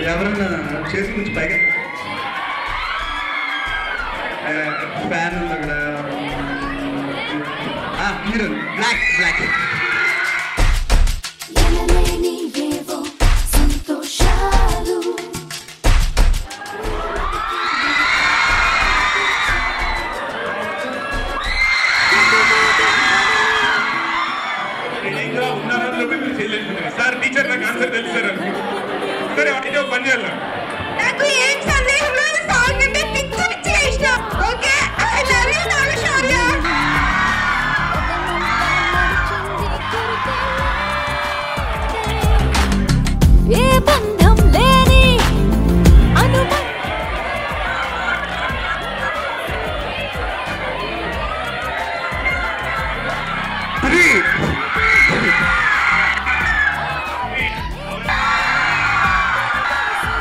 ఎవరైనా చేసి కొంచెం పైగా ఫ్యాన్ ఉంది అక్కడ hero block block sir teacher నాకు ఆన్సర్ తెలుసు సార్ సరే అయితే పని చేయాలి నాకు ఏం సందేహం లేదు సాంగ్ అంటే పిచ్చి పిచ్చి ఇష్టం okay I love you Naga Shaurya ఏ బంధం లేని అనుబంధం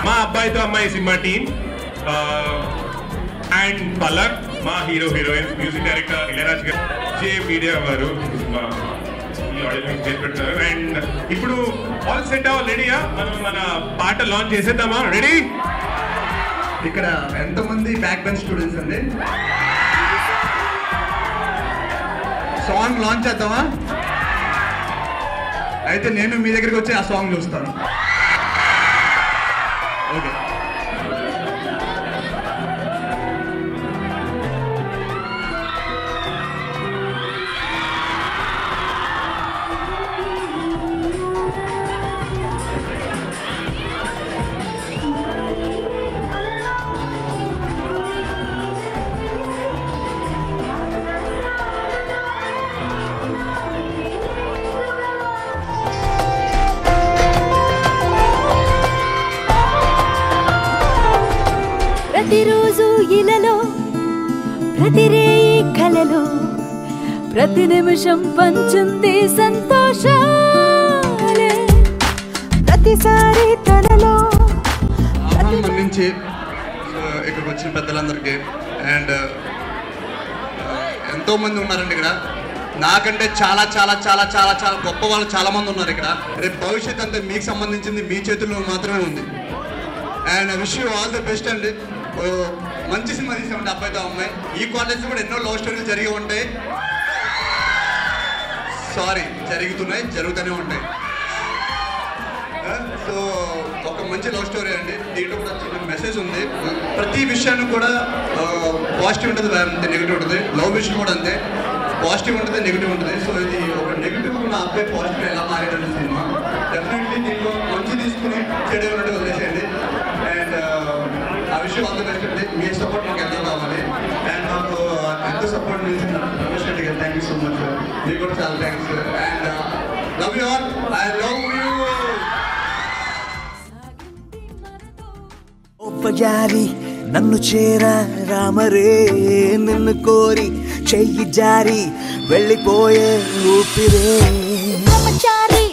మా అబ్బాయితో అమ్మాయి సినిమా టీమ్ అండ్ పలక్ మా hero heroines music director Ilaiyaraaja గారు జే మీడియా వారు చేపెట్టారు అండ్ ఇప్పుడు ఆల్ సెట్ రెడీయా మనం మన పాట లాంచ్ చేసేద్దామా రెడీ ఇక్కడ ఎంతమంది బ్యాక్ బెంచ్ స్టూడెంట్స్ అండి సాంగ్ లాంచ్ చేద్దామా అయితే నేను మీ దగ్గరికి వచ్చి ఆ సాంగ్ చూస్తాను ఓకే ప్రతిరోజు ఇలలో ప్రతిరేయి కలలో ప్రతి నిమిషం పంచుంది సంతోషాలే ప్రతిసారి తనలో నుంచి ఇక్కడికి వచ్చిన పెద్దలందరికీ అండ్ ఎంతోమంది ఉన్నారండి ఇక్కడ నాకంటే చాలా చాలా చాలా చాలా చాలా గొప్ప వాళ్ళు చాలామంది ఉన్నారు ఇక్కడ రేపు భవిష్యత్ అంతా మీకు సంబంధించింది మీ చేతుల్లో మాత్రమే ఉంది and wish you all the best అండి మంచి సినిమా తీసామండి అబ్బాయితో అమ్మాయి ఈ కాలేజ్ కూడా ఎన్నో లవ్ స్టోరీలు జరిగి ఉంటాయి సారీ జరుగుతూనే ఉంటాయి సో ఒక మంచి లవ్ స్టోరీ అండి దీంట్లో కూడా చిన్న మెసేజ్ ఉంది ప్రతి విషయాన్ని కూడా పాజిటివ్ ఉంటుంది నెగిటివ్ ఉంటుంది లవ్ విషయం కూడా అంతే పాజిటివ్ ఉంటుంది నెగిటివ్ ఉంటుంది సో ఇది ఒక నెగిటివ్ ఉన్న అబ్బాయి పాజిటివ్ ఎలా మారేటండి సినిమా డెఫినెట్లీ దీంట్లో మంచి తీసుకుని చెడు ఉన్నట్టు వదిలేసేయండి అండ్ ఆ విషయం అంత బెస్ట్ అండి మీ సపోర్ట్ మాకు ఎంతో కావాలి అండ్ మాకు ఎంతో సపోర్ట్ చేసిన రమేష్ రెడ్డి గారు థ్యాంక్ యూ సో మచ్ మీకు కూడా చాలా thanks and love you all I love you ఒప్పజారి నన్ను చేరా రామరే నిన్ను కోరి చెయ్యి జారి వెళ్ళిపోయే ఊపిరే బ్రహ్మచారి